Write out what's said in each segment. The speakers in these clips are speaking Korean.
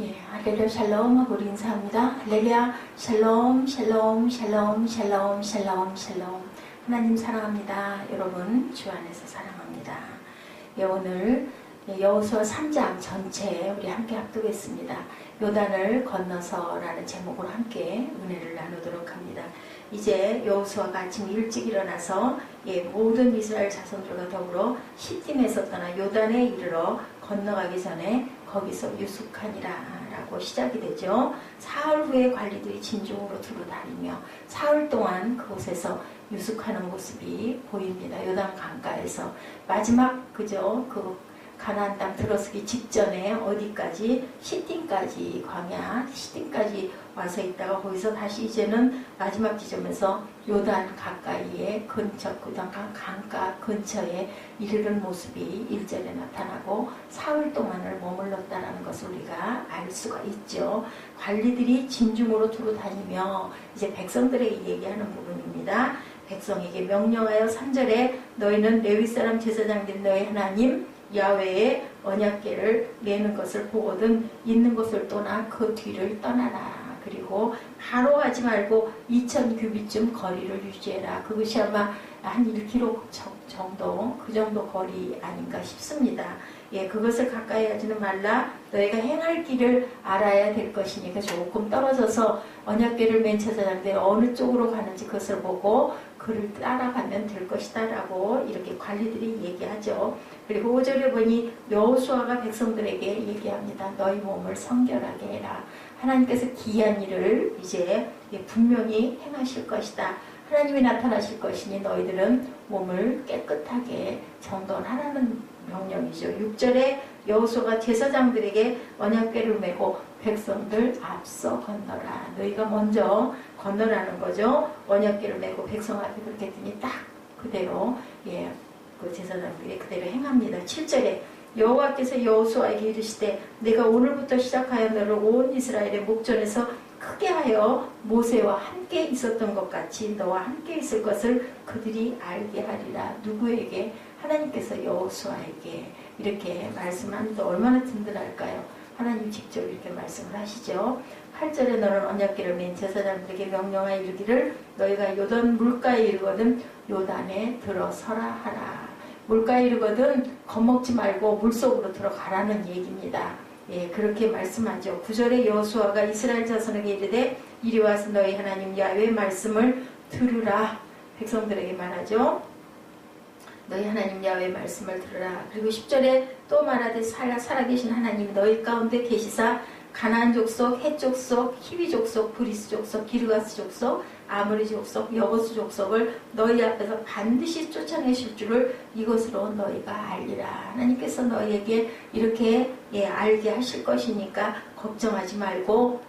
예, 할렐루야 샬롬 하고 우리 인사합니다. 할렐루야 샬롬 샬롬 샬롬 샬롬 샬롬 샬롬. 하나님 사랑합니다. 여러분 주 안에서 사랑합니다. 예, 오늘 여호수아 3장 전체 우리 함께 합독했습니다. 요단을 건너서 라는 제목으로 함께 은혜를 나누도록 합니다. 이제 여호수아가 아침 일찍 일어나서 모든 이스라엘 자손들과 더불어 시딤에서 떠나 요단에 이르러 건너가기 전에 거기서 유숙하니라 라고 시작이 되죠. 사흘 후에 관리들이 진중으로 두루 다니며 사흘 동안 그곳에서 유숙하는 모습이 보입니다. 요단 강가에서 마지막 그 가나안 땅 들어서기 직전에 어디까지 시딤까지 광야 시딤까지 와서 있다가 거기서 다시 이제는 마지막 지점에서 요단 가까이에 근처 요단 강가 근처에 이르는 모습이 1절에 나타나고 사흘 동안을 머물렀다라는 것을 우리가 알 수가 있죠. 관리들이 진중으로 두루 다니며 이제 백성들에게 얘기하는 부분입니다. 백성에게 명령하여 3절에 너희는 레위 사람 제사장들 너희 하나님 야훼의 언약궤를 내는 것을 보거든 있는 곳을 떠나 그 뒤를 떠나라. 그리고 바로 하지 말고 2000규빗쯤 거리를 유지해라. 그것이 아마 한 1km 정도 그 정도 거리 아닌가 싶습니다. 예, 그것을 가까이 하지는 말라. 너희가 행할 길을 알아야 될 것이니까 조금 떨어져서 언약궤를 맨 제사장들이 어느 쪽으로 가는지 그것을 보고 그를 따라가면 될 것이다 라고 이렇게 관리들이 얘기하죠. 그리고 5절에 보니 여호수아가 백성들에게 얘기합니다. 너희 몸을 성결하게 해라. 하나님께서 기이한 일을 이제 분명히 행하실 것이다. 하나님이 나타나실 것이니 너희들은 몸을 깨끗하게 정돈하라는 명령이죠. 6절에 여호수아가 제사장들에게 언약궤를 메고 백성들 앞서 건너라. 너희가 먼저 건너라는 거죠. 언약궤를 메고 백성 앞에 그렇게 했더니 딱 그대로 그 제사장들이 그대로 행합니다. 7절에 여호와께서 여호수아에게 이르시되 내가 오늘부터 시작하여 너를 온 이스라엘의 목전에서 크게 하여 모세와 함께 있었던 것 같이 너와 함께 있을 것을 그들이 알게 하리라. 누구에게? 하나님께서 여호수아에게 이렇게 말씀합니다. 얼마나 든든할까요? 하나님 직접 이렇게 말씀을 하시죠. 8절에 너는 언약궤를 맨 제사장들에게 명령하여 이르기를 너희가 요단 물가에 이르거든 요단에 들어서라 하라. 물가에 이르거든 겁먹지 말고 물속으로 들어가라는 얘기입니다. 예, 그렇게 말씀하죠. 9절에 여호수아가 이스라엘 자손에게 이르되 이리 와서 너희 하나님 야훼의 말씀을 들으라. 백성들에게 말하죠. 너희 하나님 야훼의 말씀을 들으라. 그리고 10절에 또 말하되 살아계신 하나님 너희 가운데 계시사 가나안 족속, 헷 족속, 히위 족속, 브리스 족속, 기르가스 족속, 아모리 족속, 여보스 족속을 너희 앞에서 반드시 쫓아내실 줄을 이것으로 너희가 알리라. 하나님께서 너희에게 이렇게 알게 하실 것이니까 걱정하지 말고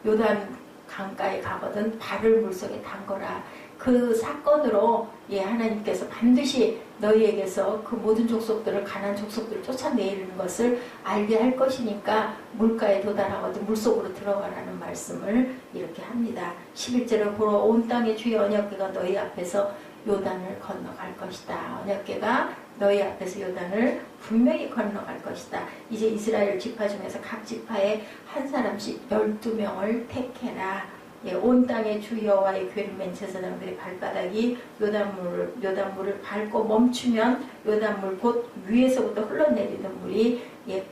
요단 강가에 가거든 발을 물속에 담거라. 그 사건으로 하나님께서 반드시 너희에게서 그 모든 족속들을 가나안 족속들을 쫓아내리는 것을 알게 할 것이니까 물가에 도달하거든 물속으로 들어가라는 말씀을 이렇게 합니다. 11절에 보러 온 땅의 주의 언약궤가 너희 앞에서 요단을 건너갈 것이다. 언약궤가 너희 앞에서 요단을 분명히 건너갈 것이다. 이제 이스라엘 지파 중에서 각 지파에 한 사람씩 12명을 택해라. 온 땅의 주 여호와의 궤를 맨 제사장들의 발바닥이 요단물을 밟고 멈추면 요단물 곧 위에서부터 흘러내리는 물이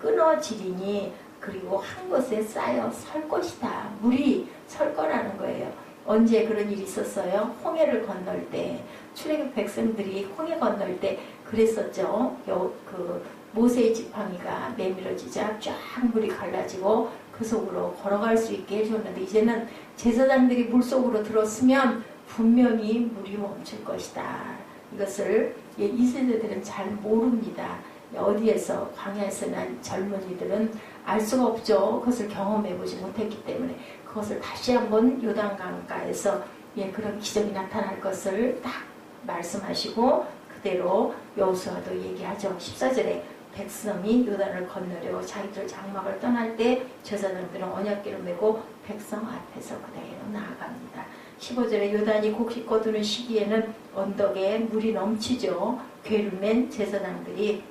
끊어지리니 그리고 한 곳에 쌓여 설 것이다. 물이 설 거라는 거예요. 언제 그런 일이 있었어요? 홍해를 건널 때 출애굽 백성들이 홍해 건널 때 그랬었죠. 그 모세의 지팡이가 내밀어지자 쫙 물이 갈라지고 그 속으로 걸어갈 수 있게 해줬는데 이제는 제사장들이 물속으로 들었으면 분명히 물이 멈출 것이다. 이것을 이 세대들은 잘 모릅니다. 어디에서 광야에서 난 젊은이들은 알 수가 없죠. 그것을 경험해보지 못했기 때문에 그것을 다시 한번 요단강가에서 그런 기적이 나타날 것을 딱 말씀하시고 그대로 여호수아도 얘기하죠. 14절에 백성이 요단을 건너려 자기들 장막을 떠날 때 제사장들은 언약궤를 메고 백성 앞에서 그대로 나아갑니다. 15절에 요단이 곡식 거두는 시기에는 언덕에 물이 넘치죠. 궤를 맨 제사장들이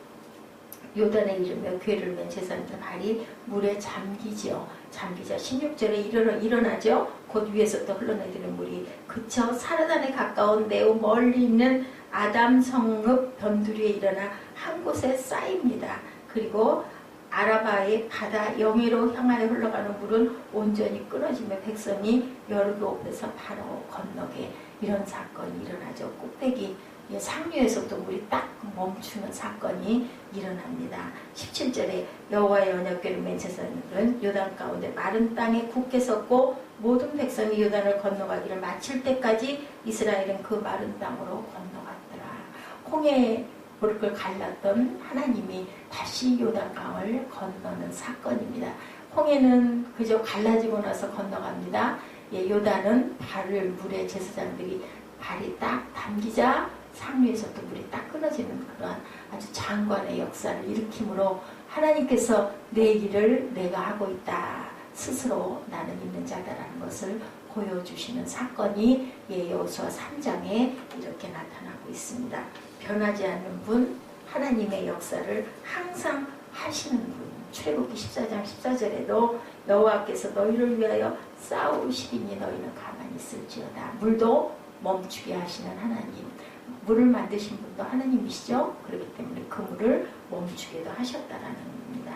요단에 이르며 괴를 맨 제사장들 발이 물에 잠기지요. 잠기자 16절에 일어나죠. 곧 위에서부터 흘러내리는 물이 그쳐 사르단에 가까운 매우 멀리 있는 아담 성읍 변두리에 일어나 한 곳에 쌓입니다. 그리고 아라바의 바다 영해로 향하여 흘러가는 물은 온전히 끊어지며 백성이 여르고에서 바로 건너게 이런 사건이 일어나죠. 꼭대기 상류에서부터 물이 딱 멈추는 사건이 일어납니다. 17절에 여호와의 언약궤를 맨 제사장들은 요단 가운데 마른 땅에 굳게 섰고 모든 백성이 요단을 건너가기를 마칠 때까지 이스라엘은 그 마른 땅으로 건너갔더라. 홍해 물을 갈랐던 하나님이 다시 요단강을 건너는 사건입니다. 홍해는 그저 갈라지고 나서 건너갑니다. 요단은 발을 물에 제사장들이 발이 딱 담기자 상류에서도 물이 딱 끊어지는 그러한 아주 장관의 역사를 일으키므로 하나님께서 내 일을 내가 하고 있다. 스스로 나는 있는 자다라는 것을 보여주시는 사건이 여호수아 3장에 이렇게 나타나고 있습니다. 변하지 않는 분, 하나님의 역사를 항상 하시는 분. 출애굽기 14장 14절에도 여호와께서 너희를 위하여 싸우시리니 너희는 가만히 있을지어다. 물도 멈추게 하시는 하나님. 물을 만드신 분도 하나님이시죠. 그렇기 때문에 그 물을 멈추게도 하셨다라는 겁니다.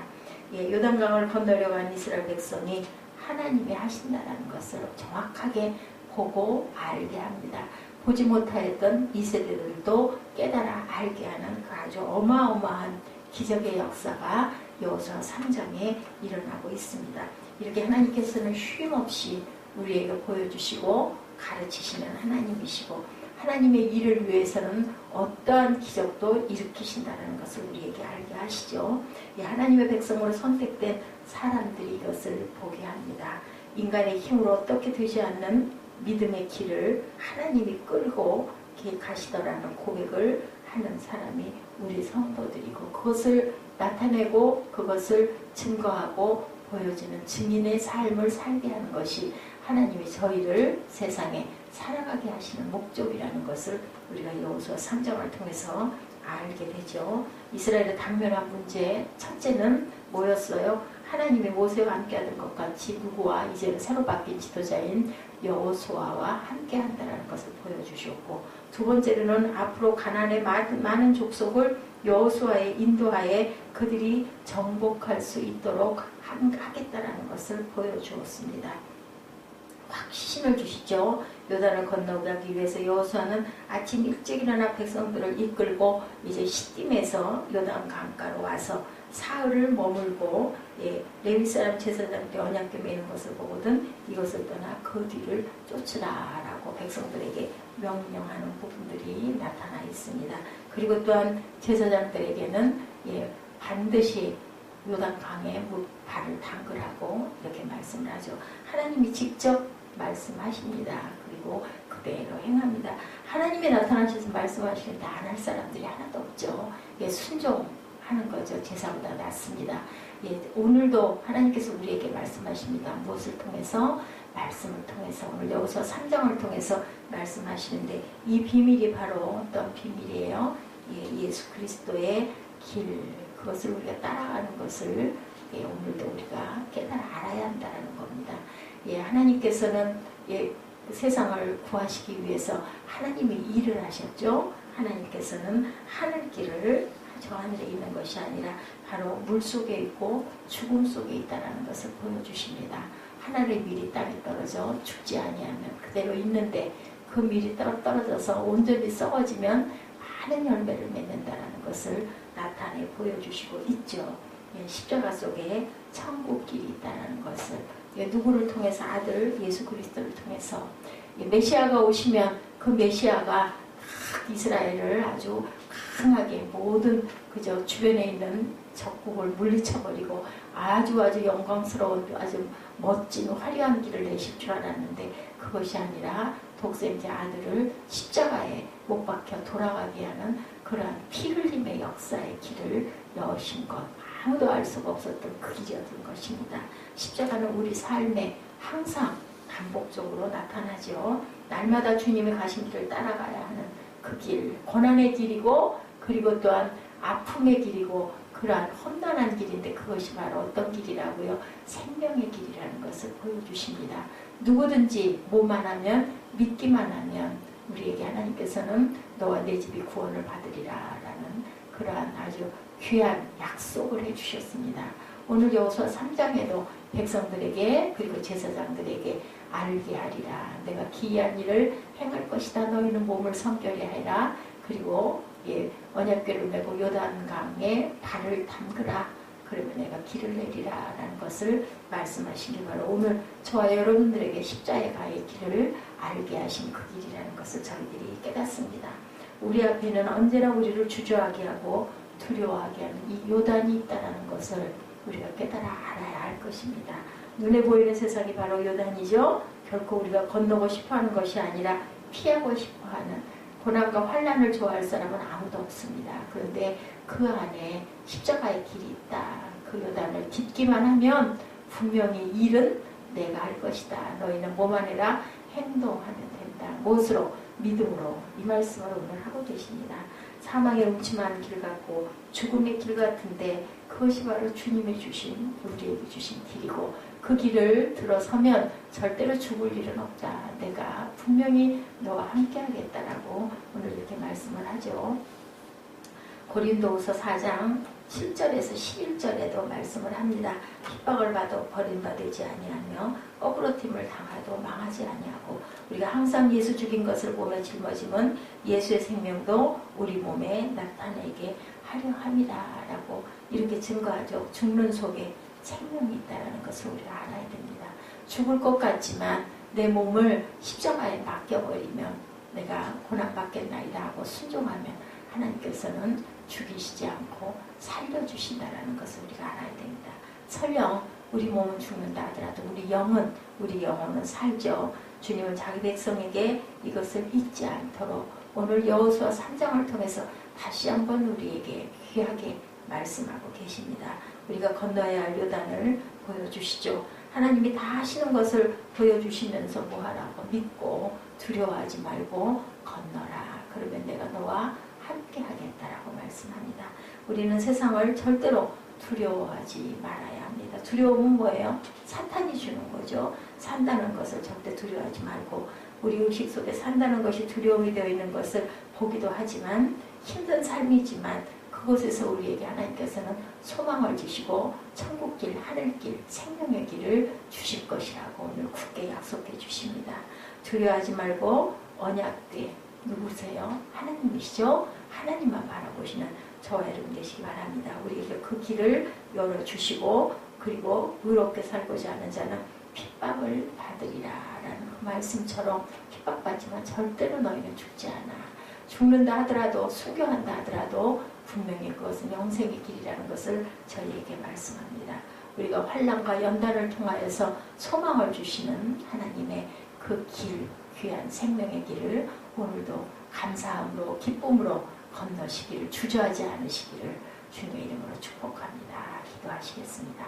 요단강을 건너려고 한 이스라엘 백성이 하나님이 하신다라는 것을 정확하게 보고 알게 합니다. 보지 못하였던 이 세대들도 깨달아 알게 하는 그 아주 어마어마한 기적의 역사가 여호수아 3장에 일어나고 있습니다. 이렇게 하나님께서는 쉼없이 우리에게 보여주시고 가르치시는 하나님이시고 하나님의 일을 위해서는 어떠한 기적도 일으키신다는 것을 우리에게 알게 하시죠. 하나님의 백성으로 선택된 사람들이 이것을 보게 합니다. 인간의 힘으로 어떻게 되지 않는 믿음의 길을 하나님이 끌고 가시더라는 고백을 하는 사람이 우리 성도들이고 그것을 나타내고 그것을 증거하고 보여주는 증인의 삶을 살게 하는 것이 하나님이 저희를 세상에 살아가게 하시는 목적이라는 것을 우리가 여호수아 3장을 통해서 알게 되죠. 이스라엘의 당면한 문제 첫째는 뭐였어요? 하나님이 모세와 함께하던 것 같이 누구와 이제는 새로 바뀐 지도자인 여호수아와 함께한다는 것을 보여주셨고 두 번째로는 앞으로 가나안의 많은 족속을 여호수아의 인도하에 그들이 정복할 수 있도록 하겠다라는 것을 보여주었습니다. 확신을 주시죠. 요단을 건너가기 위해서 여호수아는 아침 일찍 일어나 백성들을 이끌고 이제 시딤에서 요단 강가로 와서 사흘을 머물고 레위 사람 제사장들이 언약궤 매는 것을 보거든 이것을 떠나 그 뒤를 쫓으라라고 백성들에게 명령하는 부분들이 나타나 있습니다. 그리고 또한 제사장들에게는 반드시 요단강에 발을 담그라고 이렇게 말씀을 하죠. 하나님이 직접 말씀하십니다. 그리고 그대로 행합니다. 하나님이 나타나셔서 말씀하시는데 안 할 사람들이 하나도 없죠. 순종하는 거죠. 제사보다 낫습니다. 오늘도 하나님께서 우리에게 말씀하십니다. 무엇을 통해서? 말씀을 통해서 오늘 여호수아 3장을 통해서 말씀하시는데 이 비밀이 바로 어떤 비밀이에요? 예수 그리스도의 길 그것을 우리가 따라가는 것을 오늘도 우리가 깨달아 알아야 한다는 겁니다. 하나님께서는 세상을 구하시기 위해서 하나님이 일을 하셨죠. 하나님께서는 하늘길을 저 하늘에 있는 것이 아니라 바로 물 속에 있고 죽음 속에 있다는 것을 보여주십니다. 하늘의 밀이 땅에 떨어져 죽지 아니하면 그대로 있는데 그 밀이 떨어져서 온전히 썩어지면 많은 열매를 맺는다는 것을 나타내 보여주시고 있죠. 십자가 속에 천국길이 있다는 것을 누구를 통해서 아들 예수 그리스도를 통해서 메시아가 오시면 그 메시아가 이스라엘을 아주 강하게 모든 그저 주변에 있는 적국을 물리쳐버리고 아주 영광스러운 아주 멋진 화려한 길을 내실 줄 알았는데 그것이 아니라 독생자 아들을 십자가에 못 박혀 돌아가게 하는 그러한 피 흘림의 역사의 길을 여신 것 아무도 알 수가 없었던 그 길이었던 것입니다. 십자가는 우리 삶에 항상 반복적으로 나타나죠. 날마다 주님이 가신 길을 따라가야 하는 그 길, 고난의 길이고 그리고 또한 아픔의 길이고 그러한 험난한 길인데 그것이 바로 어떤 길이라고요? 생명의 길이라는 것을 보여주십니다. 누구든지 뭐만 하면, 믿기만 하면 우리에게 하나님께서는 너와 내 집이 구원을 받으리라 라는 그러한 아주 귀한 약속을 해주셨습니다. 오늘 여호수아 3장에도 백성들에게 그리고 제사장들에게 알게 하리라. 내가 기이한 일을 행할 것이다. 너희는 몸을 성결히 하라. 그리고 언약궤를 메고 요단강에 발을 담그라. 그러면 내가 길을 내리라 라는 것을 말씀하신 게 바로 오늘 저와 여러분들에게 십자가의 길을 알게 하신 그 길이라는 것을 저희들이 깨닫습니다. 우리 앞에는 언제나 우리를 주저하게 하고 두려워하게 하는 이 요단이 있다는 것을 우리가 깨달아 알아야 할 것입니다. 눈에 보이는 세상이 바로 요단이죠. 결코 우리가 건너고 싶어하는 것이 아니라 피하고 싶어하는, 고난과 환난을 좋아할 사람은 아무도 없습니다. 그런데 그 안에 십자가의 길이 있다. 그 요단을 딛기만 하면 분명히 일은 내가 할 것이다. 너희는 뭐만 해라? 행동하면 된다. 무엇으로? 믿음으로. 이 말씀을 오늘 하고 계십니다. 사망의 음침한 길 같고 죽음의 길 같은데 그것이 바로 주님이 주신, 우리에게 주신 길이고, 그 길을 들어서면 절대로 죽을 일은 없다. 내가 분명히 너와 함께 하겠다라고 오늘 이렇게 말씀을 하죠. 고린도후서 4장 7절에서 11절에도 말씀을 합니다. 핍박을 받아 버림받지 아니하며 거꾸로팀을 당하도 망하지 아니하고 우리가 항상 예수 죽인 것을 보며 짊어짐은 예수의 생명도 우리 몸에 나타내게 하려 함이라 라고 이렇게 증거하죠. 죽는 속에 생명이 있다는 것을 우리가 알아야 됩니다. 죽을 것 같지만 내 몸을 십자가에 맡겨버리면 내가 고난받겠나이다 하고 순종하면 하나님께서는 죽이시지 않고 살려주신다는 것을 우리가 알아야 됩니다. 설령 우리 몸은 죽는다 하더라도 우리 영혼은 살죠. 주님은 자기 백성에게 이것을 잊지 않도록 오늘 여호수아 3장을 통해서 다시 한번 우리에게 귀하게 말씀하고 계십니다. 우리가 건너야 할 요단을 보여주시죠. 하나님이 다 하시는 것을 보여주시면서 뭐하라고? 믿고 두려워하지 말고 건너라. 그러면 내가 너와 함께 하겠다라고 말씀합니다. 우리는 세상을 절대로 두려워하지 말아야 합니다. 두려움은 뭐예요? 사탄이 주는 거죠. 산다는 것을 절대 두려워하지 말고, 우리 의식 속에 산다는 것이 두려움이 되어 있는 것을 보기도 하지만 힘든 삶이지만 그곳에서 우리에게 하나님께서는 소망을 주시고 천국길, 하늘길, 생명의 길을 주실 것이라고 오늘 굳게 약속해 주십니다. 두려워하지 말고 언약궤 누구세요? 하나님이시죠? 하나님만 바라보시는 저와 여러분 되시기 바랍니다. 우리에게 그 길을 열어주시고 그리고 의롭게 살고자 하는 자는 핍박을 받으리라 라는 그 말씀처럼 핍박받지만 절대로 너희는 죽지 않아. 죽는다 하더라도 순교한다 하더라도 분명히 그것은 영생의 길이라는 것을 저희에게 말씀합니다. 우리가 환난과 연단을 통하여서 소망을 주시는 하나님의 그 길, 귀한 생명의 길을 오늘도 감사함으로 기쁨으로 건너시기를, 주저하지 않으시기를 주님의 이름으로 축복합니다. 기도하시겠습니다.